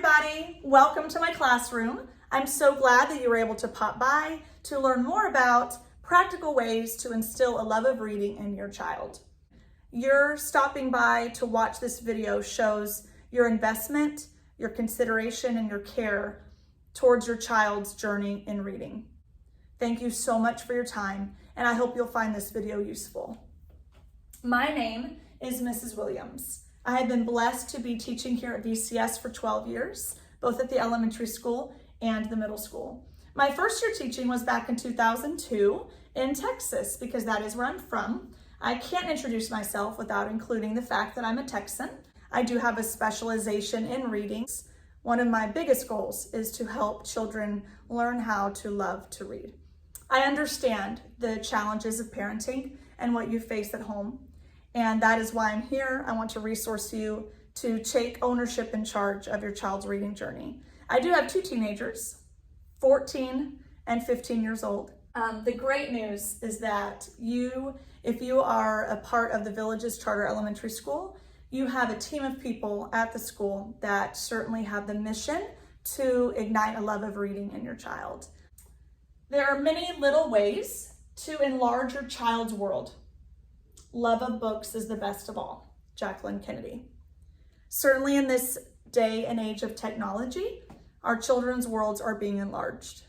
everybody. Welcome to my classroom. I'm so glad that you were able to pop by to learn more about practical ways to instill a love of reading in your child. Your stopping by to watch this video shows your investment, your consideration, and your care towards your child's journey in reading. Thank you so much for your time, and I hope you'll find this video useful. My name is Mrs. Williams. I have been blessed to be teaching here at VCS for 12 years, both at the elementary school and the middle school. My first year teaching was back in 2002 in Texas, because that is where I'm from. I can't introduce myself without including the fact that I'm a Texan. I do have a specialization in readings. One of my biggest goals is to help children learn how to love to read. I understand the challenges of parenting and what you face at home, and that is why I'm here. I want to resource you to take ownership and charge of your child's reading journey. I do have two teenagers, 14 and 15 years old. The great news is that if you are a part of the Villages Charter Elementary School, you have a team of people at the school that certainly have the mission to ignite a love of reading in your child. There are many little ways to enlarge your child's world. Love of books is the best of all. Jacqueline Kennedy. Certainly in this day and age of technology, our children's worlds are being enlarged.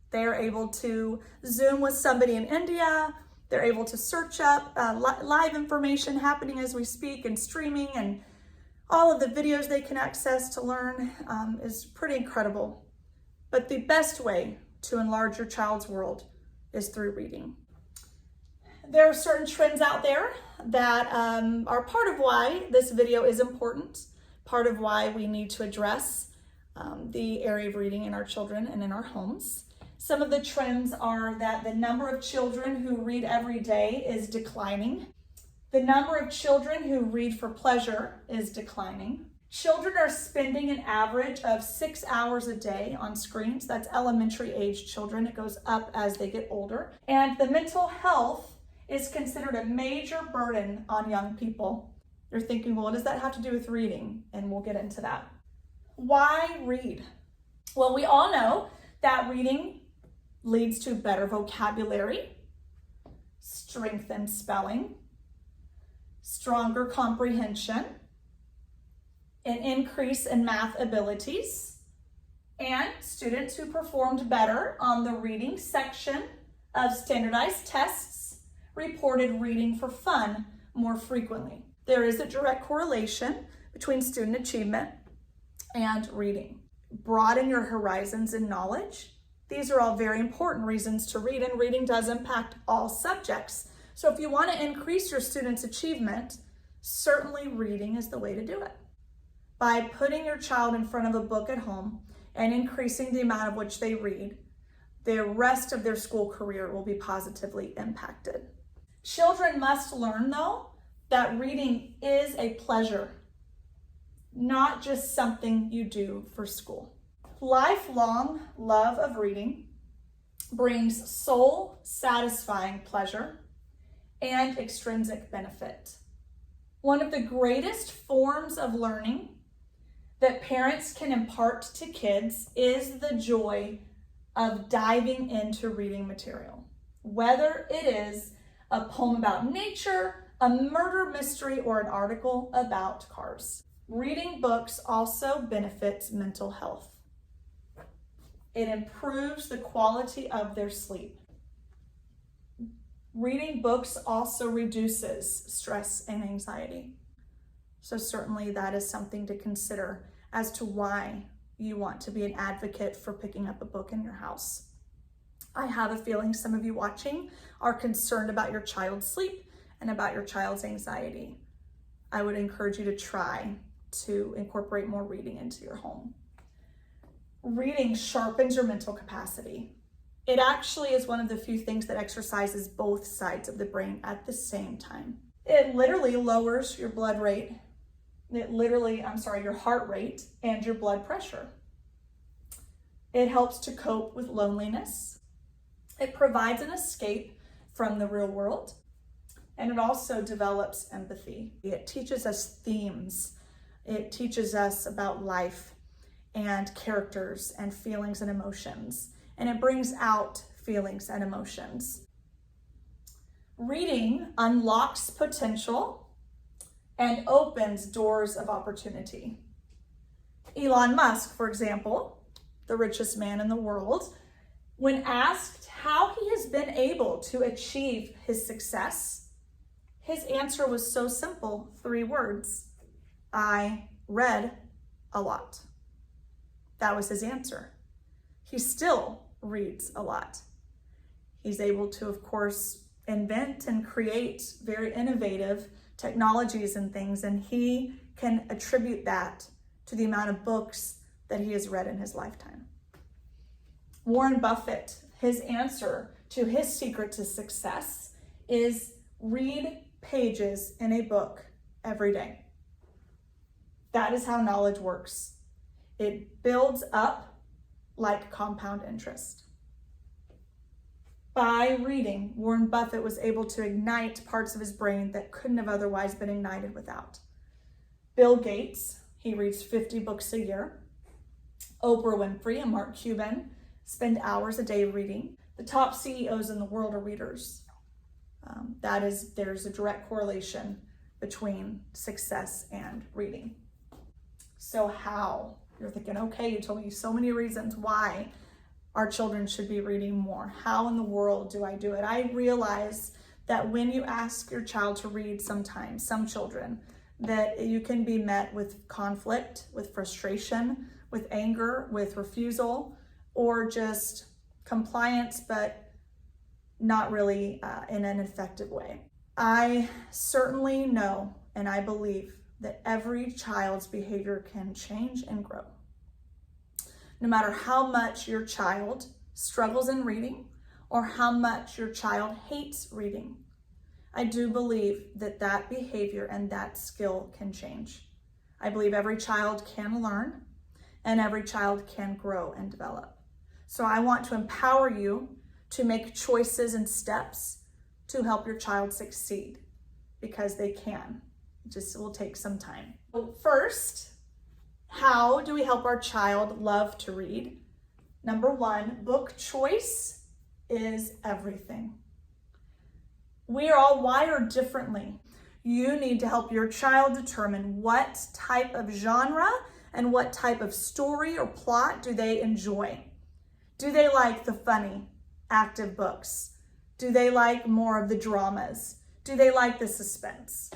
They are able to Zoom with somebody in India. They're able to search up live information happening as we speak and streaming, and all of the videos they can access to learn is pretty incredible. But the best way to enlarge your child's world is through reading. There are certain trends out there that are part of why this video is important, part of why we need to address the area of reading in our children and in our homes. Some of the trends are that the number of children who read every day is declining. The number of children who read for pleasure is declining. Children are spending an average of 6 hours a day on screens. That's elementary age children. It goes up as they get older. And the mental health is considered a major burden on young people. You're thinking, well, what does that have to do with reading? And we'll get into that. Why read? Well, we all know that reading leads to better vocabulary, strengthened spelling, stronger comprehension, an increase in math abilities, and students who performed better on the reading section of standardized tests reported reading for fun more frequently. There is a direct correlation between student achievement and reading. Broaden your horizons in knowledge. These are all very important reasons to read, and reading does impact all subjects. So if you want to increase your students' achievement, certainly reading is the way to do it. By putting your child in front of a book at home and increasing the amount of which they read, the rest of their school career will be positively impacted. Children must learn, though, that reading is a pleasure, not just something you do for school. Lifelong love of reading brings soul-satisfying pleasure and extrinsic benefit. One of the greatest forms of learning that parents can impart to kids is the joy of diving into reading material. Whether it is a poem about nature, a murder mystery, or an article about cars. Reading books also benefits mental health. It improves the quality of their sleep. Reading books also reduces stress and anxiety. So certainly that is something to consider as to why you want to be an advocate for picking up a book in your house. I have a feeling some of you watching are concerned about your child's sleep and about your child's anxiety. I would encourage you to try to incorporate more reading into your home. Reading sharpens your mental capacity. It actually is one of the few things that exercises both sides of the brain at the same time. It literally lowers your blood rate. Your heart rate and your blood pressure. It helps to cope with loneliness. It provides an escape from the real world, and it also develops empathy. It teaches us themes. It teaches us about life and characters and feelings and emotions, and it brings out feelings and emotions. Reading unlocks potential and opens doors of opportunity. Elon Musk, for example, the richest man in the world, when asked how he has been able to achieve his success, his answer was so simple, 3 words: I read a lot. That was his answer. He still reads a lot. He's able to, of course, invent and create very innovative technologies and things, and he can attribute that to the amount of books that he has read in his lifetime. Warren Buffett, his answer to his secret to success is read pages in a book every day. That is how knowledge works. It builds up like compound interest. By reading, Warren Buffett was able to ignite parts of his brain that couldn't have otherwise been ignited without. Bill Gates, he reads 50 books a year. Oprah Winfrey and Mark Cuban spend hours a day reading. The top CEOs in the world are readers. There's a direct correlation between success and reading. So how? You're thinking, okay, you told me so many reasons why our children should be reading more. How in the world do I do it? I realize that when you ask your child to read sometimes, some children, that you can be met with conflict, with frustration, with anger, with refusal, or just compliance, but not really in an effective way. I certainly know and I believe that every child's behavior can change and grow. No matter how much your child struggles in reading or how much your child hates reading, I do believe that that behavior and that skill can change. I believe every child can learn and every child can grow and develop. So I want to empower you to make choices and steps to help your child succeed, because they can. It just will take some time. First, how do we help our child love to read? Number 1, book choice is everything. We are all wired differently. You need to help your child determine what type of genre and what type of story or plot do they enjoy. Do they like the funny, active books? Do they like more of the dramas? Do they like the suspense?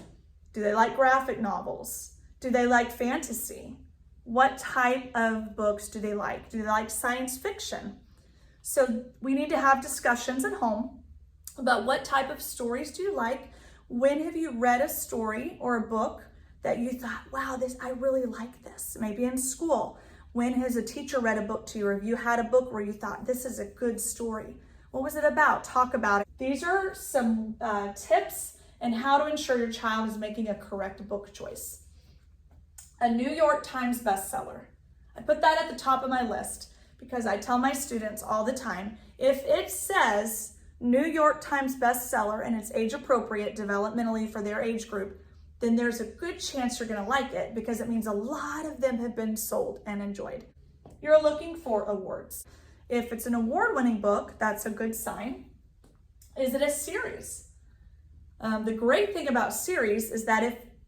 Do they like graphic novels? Do they like fantasy? What type of books do they like? Do they like science fiction? So we need to have discussions at home about what type of stories do you like. When have you read a story or a book that you thought, wow, I really like this? Maybe in school. When has a teacher read a book to you, or have you had a book where you thought, this is a good story? What was it about? Talk about it. These are some tips on how to ensure your child is making a correct book choice. A New York Times bestseller. I put that at the top of my list because I tell my students all the time, if it says New York Times bestseller and it's age appropriate developmentally for their age group, then there's a good chance you're gonna like it, because it means a lot of them have been sold and enjoyed. You're looking for awards. If it's an award-winning book, that's a good sign. Is it a series? The great thing about series is that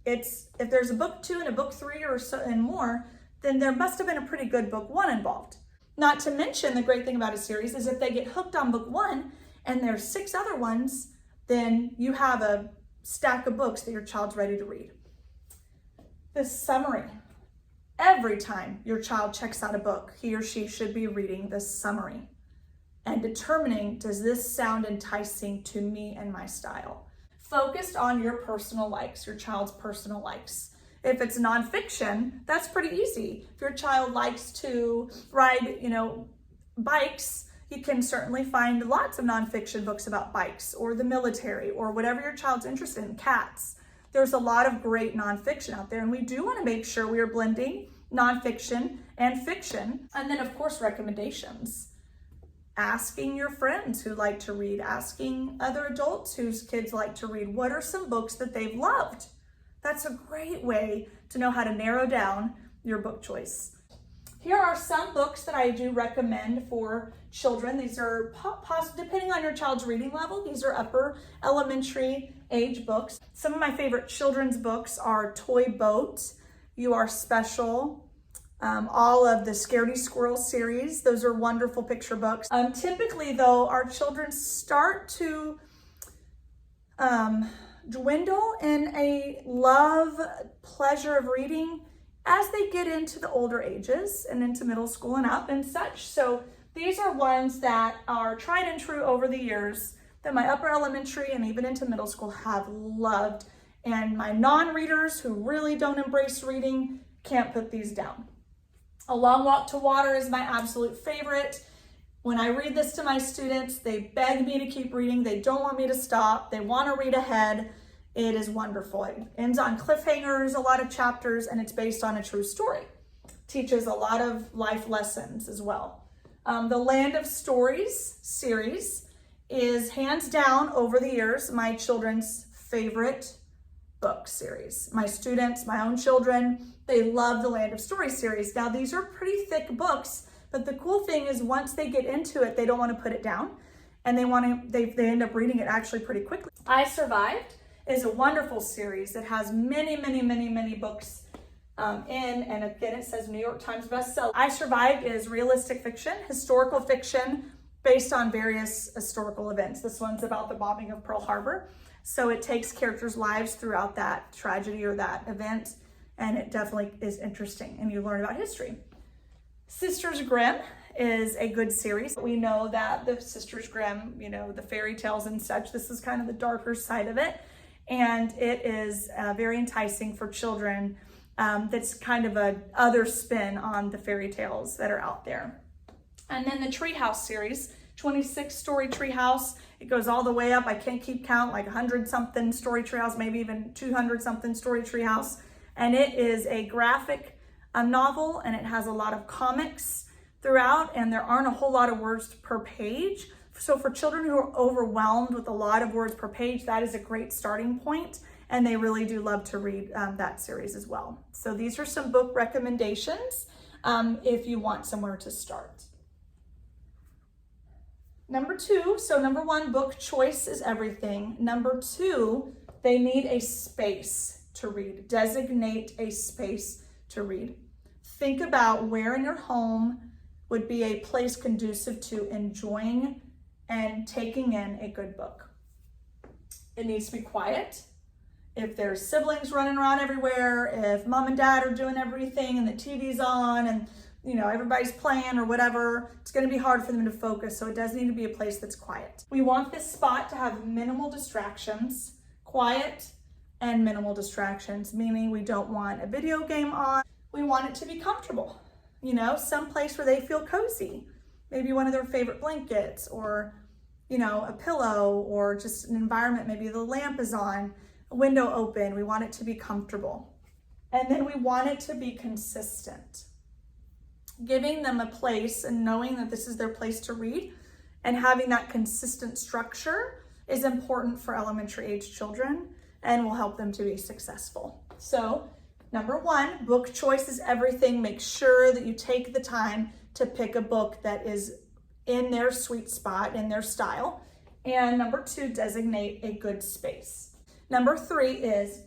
if there's a book 2 and a book 3 or so and more, then there must have been a pretty good book 1 involved. Not to mention, the great thing about a series is if they get hooked on book 1 and there's 6 other ones, then you have a stack of books that your child's ready to read. The summary. Every time your child checks out a book, he or she should be reading the summary and determining, does this sound enticing to me and my style? Focused on your personal likes, your child's personal likes. If it's nonfiction, that's pretty easy. If your child likes to ride, bikes, you can certainly find lots of nonfiction books about bikes or the military or whatever your child's interested in, cats. There's a lot of great nonfiction out there, and we do want to make sure we are blending nonfiction and fiction. And then, of course, recommendations. Asking your friends who like to read, asking other adults whose kids like to read, what are some books that they've loved? That's a great way to know how to narrow down your book choice. Here are some books that I do recommend for children. These are, depending on your child's reading level, these are upper elementary age books. Some of my favorite children's books are Toy Boat, You Are Special, all of the Scaredy Squirrel series. Those are wonderful picture books. Typically though, our children start to dwindle in a love, pleasure of reading as they get into the older ages and into middle school and up and such. So these are ones that are tried and true over the years that my upper elementary and even into middle school have loved. And my non-readers who really don't embrace reading can't put these down. A Long Walk to Water is my absolute favorite. When I read this to my students, they beg me to keep reading. They don't want me to stop. They want to read ahead. It is wonderful. It ends on cliffhangers, a lot of chapters, and it's based on a true story. Teaches a lot of life lessons as well. The Land of Stories series is hands down over the years my children's favorite book series. My students, my own children, they love the Land of Stories series. Now these are pretty thick books, but the cool thing is once they get into it, they don't want to put it down, and they end up reading it actually pretty quickly. I Survived is a wonderful series that has many books in, and again, it says New York Times bestseller. I Survived is realistic fiction, historical fiction based on various historical events. This one's about the bombing of Pearl Harbor. So it takes characters' lives throughout that tragedy or that event, and it definitely is interesting, and you learn about history. Sisters Grimm is a good series. We know that the Sisters Grimm, you know, the fairy tales and such, this is kind of the darker side of it. And it is very enticing for children. That's kind of a other spin on the fairy tales that are out there. And then the Treehouse series, 26 story treehouse. It goes all the way up. I can't keep count, like 100 something story treehouse, maybe even 200 something story treehouse. And it is a graphic novel, and it has a lot of comics throughout, and there aren't a whole lot of words per page. So for children who are overwhelmed with a lot of words per page, that is a great starting point, and they really do love to read that series as well. So these are some book recommendations if you want somewhere to start. Number 2, so number 1, book choice is everything. Number 2, they need a space to read. Designate a space to read. Think about where in your home would be a place conducive to enjoying and taking in a good book. It needs to be quiet. If there's siblings running around everywhere, if mom and dad are doing everything and the TV's on and you know everybody's playing or whatever, it's going to be hard for them to focus. So it does need to be a place that's quiet. We want this spot to have minimal distractions, quiet and minimal distractions, meaning we don't want a video game on. We want it to be comfortable, you know, some place where they feel cozy. Maybe one of their favorite blankets, or, you know, a pillow, or just an environment. Maybe the lamp is on, a window open. We want it to be comfortable. And then we want it to be consistent. Giving them a place and knowing that this is their place to read and having that consistent structure is important for elementary age children and will help them to be successful. So, number 1, book choice is everything. Make sure that you take the time to pick a book that is in their sweet spot, in their style. And number 2, designate a good space. Number 3 is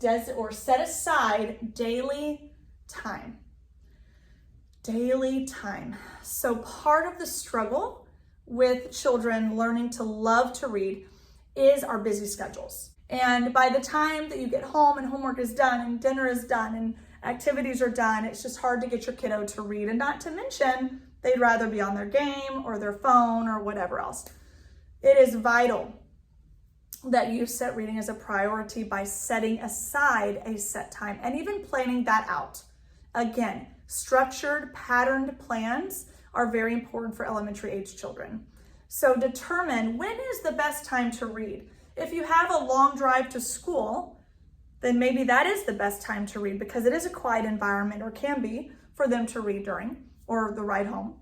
set aside daily time. Daily time. So part of the struggle with children learning to love to read is our busy schedules. And by the time that you get home and homework is done and dinner is done and activities are done, it's just hard to get your kiddo to read. And not to mention, they'd rather be on their game or their phone or whatever else. It is vital that you set reading as a priority by setting aside a set time and even planning that out. Again, structured, patterned plans are very important for elementary age children. So determine when is the best time to read. If you have a long drive to school, then maybe that is the best time to read because it is a quiet environment, or can be, for them to read during, or the ride home.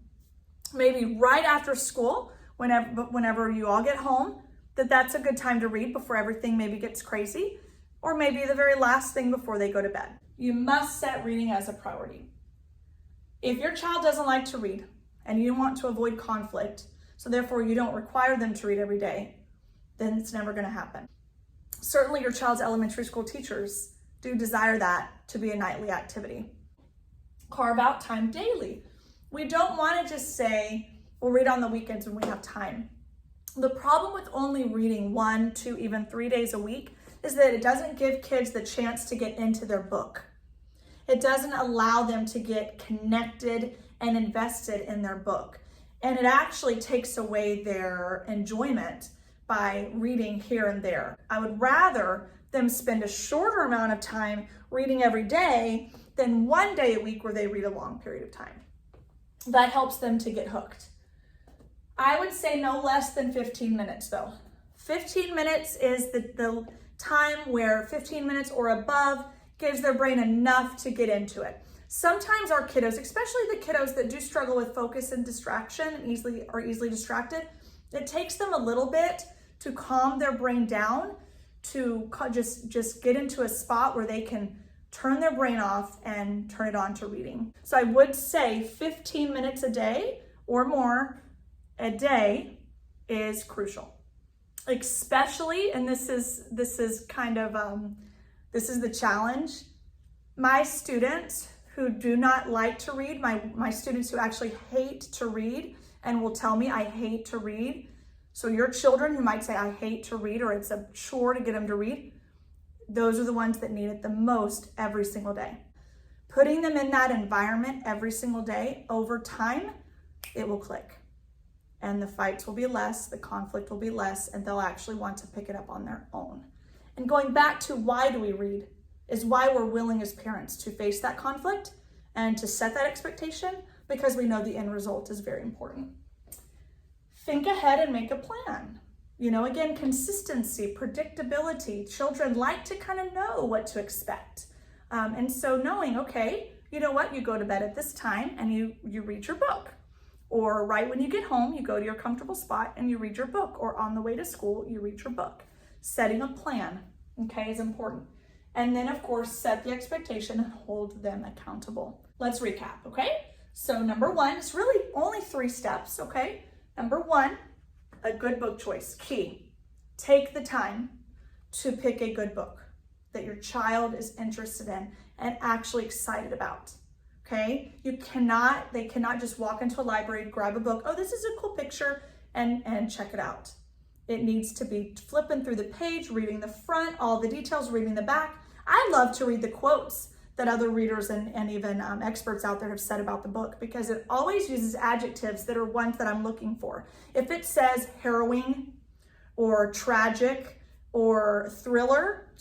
Maybe right after school, whenever you all get home, that's a good time to read before everything maybe gets crazy, or maybe the very last thing before they go to bed. You must set reading as a priority. If your child doesn't like to read and you want to avoid conflict, so therefore you don't require them to read every day, then it's never going to happen. Certainly your child's elementary school teachers do desire that to be a nightly activity. Carve out time daily. We don't want to just say, we'll read on the weekends when we have time. The problem with only reading 1, 2, even 3 days a week is that it doesn't give kids the chance to get into their book. It doesn't allow them to get connected and invested in their book. And it actually takes away their enjoyment by reading here and there. I would rather them spend a shorter amount of time reading every day than 1 day a week where they read a long period of time. That helps them to get hooked. I would say no less than 15 minutes though. 15 minutes is the time where 15 minutes or above gives their brain enough to get into it. Sometimes our kiddos, especially the kiddos that do struggle with focus and distraction and are easily distracted, it takes them a little bit to calm their brain down, to just get into a spot where they can turn their brain off and turn it on to reading. So I would say 15 minutes a day or more a day is crucial. Especially, and this is the challenge. My students who do not like to read, my students who actually hate to read and will tell me I hate to read. So your children who might say I hate to read or it's a chore to get them to read, those are the ones that need it the most every single day. Putting them in that environment every single day, over time, it will click. And the fights will be less, the conflict will be less, and they'll actually want to pick it up on their own. And going back to why do we read is why we're willing as parents to face that conflict and to set that expectation, because we know the end result is very important. Think ahead and make a plan. Again, consistency, predictability. Children like to kind of know what to expect. And so knowing, okay, you know what, you go to bed at this time and you read your book. Or right when you get home, you go to your comfortable spot and you read your book. Or on the way to school, you read your book. Setting a plan, okay, is important. And then, of course, set the expectation and hold them accountable. Let's recap, okay? So number 1, it's really only 3 steps, okay? Number 1, a good book choice, key. Take the time to pick a good book that your child is interested in and actually excited about, okay? They cannot just walk into a library, grab a book, oh, this is a cool picture, and check it out. It needs to be flipping through the page, reading the front, all the details, reading the back. I love to read the quotes that other readers and even experts out there have said about the book, because it always uses adjectives that are ones that I'm looking for. If it says harrowing or tragic or thriller,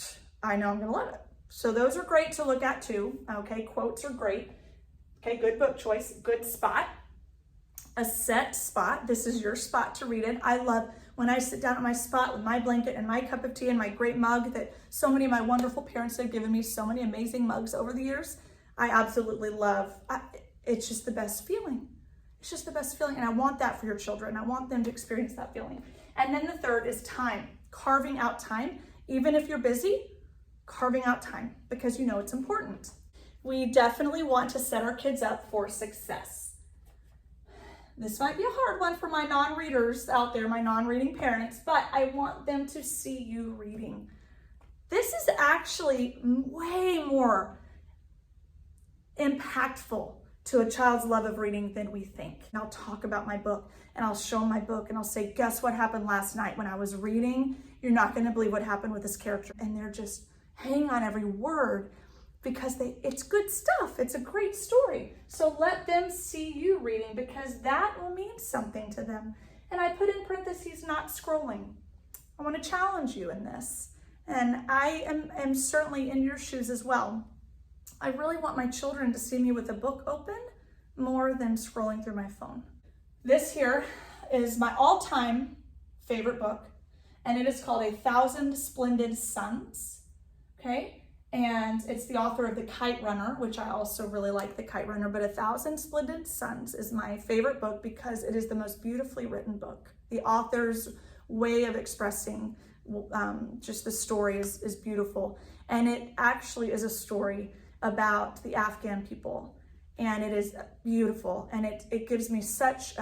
I know I'm gonna love it. So those are great to look at too, okay? Quotes are great. Okay, good book choice, good spot. A set spot, this is your spot to read it. I love when I sit down at my spot with my blanket and my cup of tea and my great mug that so many of my wonderful parents have given me so many amazing mugs over the years. I absolutely love. It's just the best feeling. It's just the best feeling. And I want that for your children. I want them to experience that feeling. And then the third is time, carving out time. Even if you're busy, carving out time because it's important. We definitely want to set our kids up for success. This might be a hard one for my non-readers out there, my non-reading parents, but I want them to see you reading. This is actually way more impactful to a child's love of reading than we think. And I'll talk about my book and I'll show them my book and I'll say, guess what happened last night when I was reading? You're not going to believe what happened with this character. And they're just hanging on every word, because it's good stuff. It's a great story. So let them see you reading, because that will mean something to them. And I put in parentheses, not scrolling. I want to challenge you in this. And I am certainly in your shoes as well. I really want my children to see me with a book open more than scrolling through my phone. This here is my all-time favorite book, and it is called 1,000 Splendid Suns, okay? And it's the author of The Kite Runner, which I also really like The Kite Runner, but 1,000 Splendid Suns is my favorite book because it is the most beautifully written book. The author's way of expressing just the story is beautiful. And it actually is a story about the Afghan people and it is beautiful, and it gives me such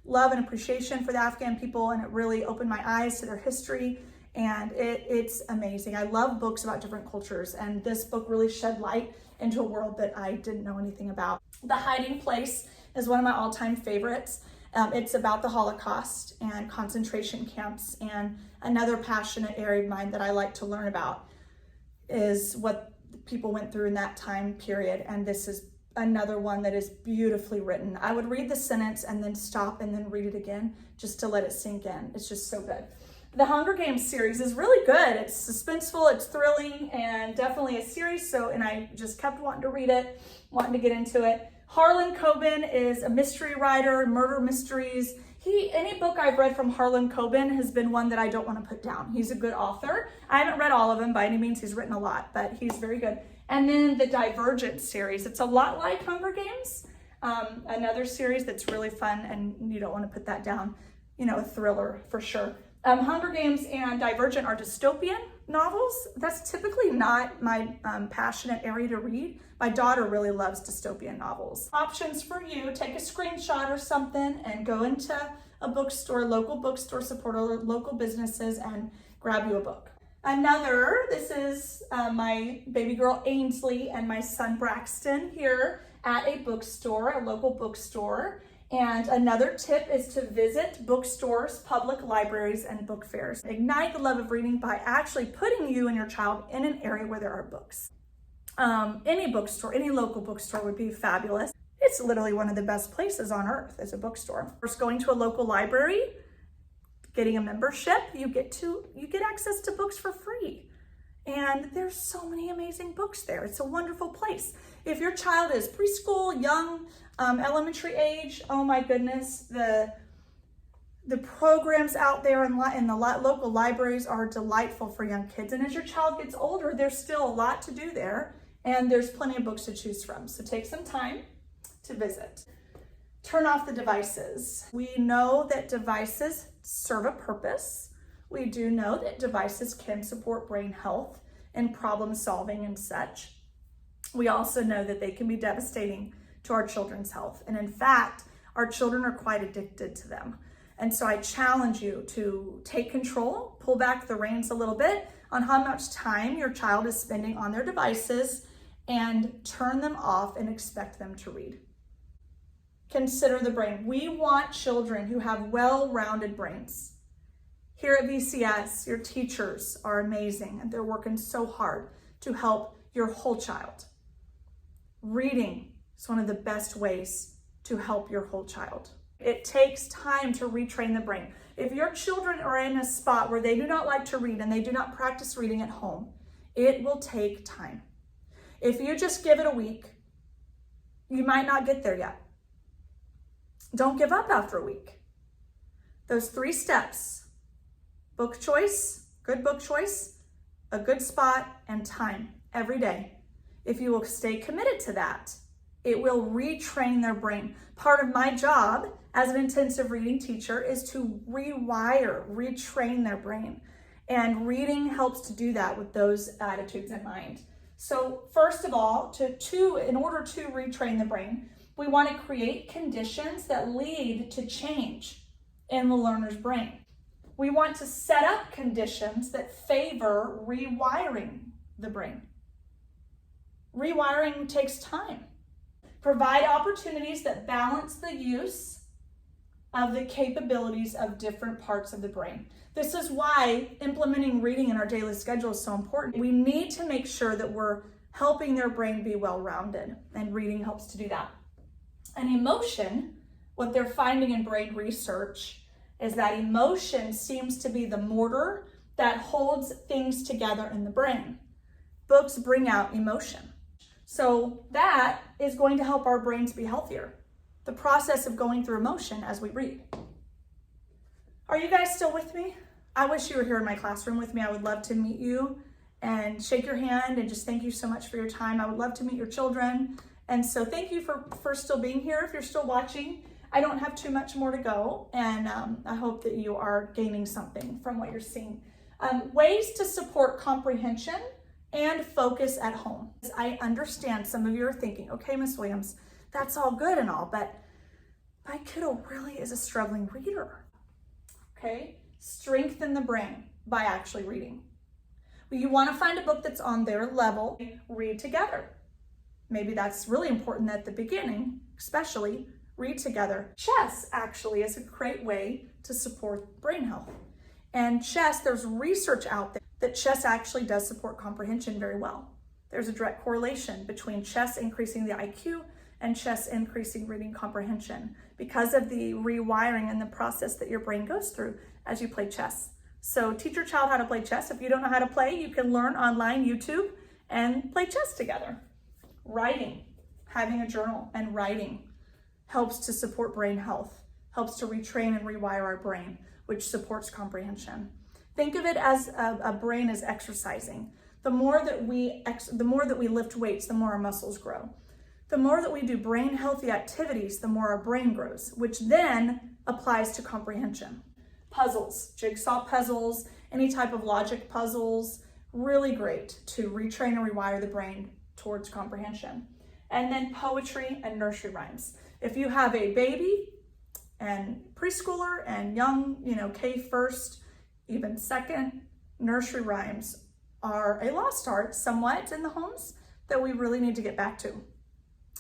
love and appreciation for the Afghan people, and it really opened my eyes to their history, and it's amazing. I love books about different cultures, and this book really shed light into a world that I didn't know anything about. The Hiding Place is one of my all-time favorites. It's about the Holocaust and concentration camps, and another passionate area of mine that I like to learn about is what people went through in that time period, and this is another one that is beautifully written. I would read the sentence and then stop and then read it again just to let it sink in. It's just so good. The Hunger Games series is really good. It's suspenseful, it's thrilling, and definitely a series, and I just kept wanting to read it, wanting to get into it. Harlan Coben is a mystery writer, murder mysteries. Any book I've read from Harlan Coben has been one that I don't want to put down. He's a good author. I haven't read all of them by any means. He's written a lot, but he's very good. And then the Divergent series. It's a lot like Hunger Games, another series that's really fun, and you don't want to put that down. A thriller for sure. Hunger Games and Divergent are dystopian novels. That's typically not my passionate area to read. My daughter really loves dystopian novels. Options for you: take a screenshot or something and go into a bookstore, local bookstore, support local businesses, and grab you a book. This is my baby girl Ainsley and my son Braxton here at a bookstore, a local bookstore. And another tip is to visit bookstores, public libraries, and book fairs. Ignite the love of reading by actually putting you and your child in an area where there are books. Any bookstore, any local bookstore would be fabulous. It's literally one of the best places on earth as a bookstore. First, going to a local library, getting a membership, you get access to books for free. And there's so many amazing books there. It's a wonderful place. If your child is preschool, young, elementary age, oh my goodness, the programs out there in the local libraries are delightful for young kids. And as your child gets older, there's still a lot to do there, and there's plenty of books to choose from. So take some time to visit. Turn off the devices. We know that devices serve a purpose. We do know that devices can support brain health and problem solving and such. We also know that they can be devastating to our children's health. And in fact, our children are quite addicted to them. And so I challenge you to take control, pull back the reins a little bit on how much time your child is spending on their devices, and turn them off and expect them to read. Consider the brain. We want children who have well-rounded brains. Here at VCS, your teachers are amazing, and they're working so hard to help your whole child. Reading is one of the best ways to help your whole child. It takes time to retrain the brain. If your children are in a spot where they do not like to read and they do not practice reading at home, it will take time. If you just give it a week, you might not get there yet. Don't give up after a week. Those 3 steps: book choice, good book choice, a good spot, and time every day. If you will stay committed to that, it will retrain their brain. Part of my job as an intensive reading teacher is to retrain their brain. And reading helps to do that with those attitudes in mind. So first of all, in order to retrain the brain, we want to create conditions that lead to change in the learner's brain. We want to set up conditions that favor rewiring the brain. Rewiring takes time. Provide opportunities that balance the use of the capabilities of different parts of the brain. This is why implementing reading in our daily schedule is so important. We need to make sure that we're helping their brain be well-rounded, and reading helps to do that. And emotion, what they're finding in brain research is that emotion seems to be the mortar that holds things together in the brain. Books bring out emotion. So that is going to help our brains be healthier. The process of going through emotion as we read. Are you guys still with me? I wish you were here in my classroom with me. I would love to meet you and shake your hand and just thank you so much for your time. I would love to meet your children. And so thank you for still being here. If you're still watching, I don't have too much more to go. And I hope that you are gaining something from what you're seeing. Ways to support comprehension and focus at home. I understand some of you are thinking, okay, Ms. Williams, That's all good and all, but my kiddo really is a struggling reader. Okay, strengthen the brain by actually reading. Well, you want to find a book that's on their level, read together. Maybe that's really important at the beginning, especially read together. Chess actually is a great way to support brain health. And chess, there's research out there that chess actually does support comprehension very well. There's a direct correlation between chess increasing the IQ and chess increasing reading comprehension because of the rewiring and the process that your brain goes through as you play chess. So teach your child how to play chess. If you don't know how to play, you can learn online, YouTube, and play chess together. Writing, having a journal and writing helps to support brain health, helps to retrain and rewire our brain, which supports comprehension. Think of it as a brain as exercising. The more that we lift weights, the more our muscles grow. The more that we do brain healthy activities, the more our brain grows, which then applies to comprehension. Puzzles, jigsaw puzzles, any type of logic puzzles, really great to retrain and rewire the brain towards comprehension. And then poetry and nursery rhymes. If you have a baby and preschooler and young, K first, even second, nursery rhymes are a lost art somewhat in the homes that we really need to get back to.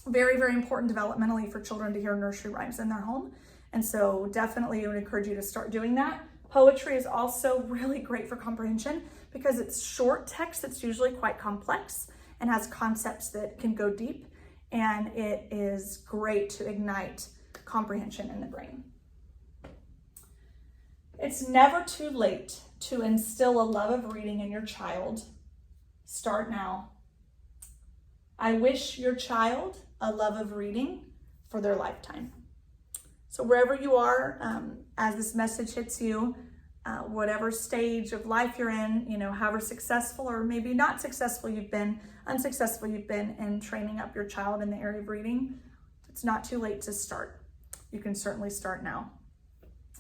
Very, very important developmentally for children to hear nursery rhymes in their home. And so definitely I would encourage you to start doing that. Poetry is also really great for comprehension because it's short text that's usually quite complex and has concepts that can go deep. And it is great to ignite comprehension in the brain. It's never too late to instill a love of reading in your child. Start now. I wish your child a love of reading for their lifetime. So wherever you are, as this message hits you, whatever stage of life you're in, however successful or maybe not successful unsuccessful you've been in training up your child in the area of reading, it's not too late to start. You can certainly start now.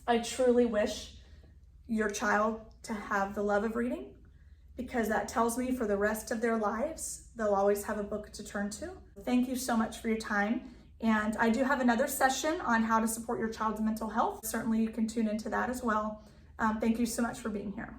I truly wish your child to have the love of reading because that tells me for the rest of their lives, they'll always have a book to turn to. Thank you so much for your time. And I do have another session on how to support your child's mental health. Certainly you can tune into that as well. Thank you so much for being here.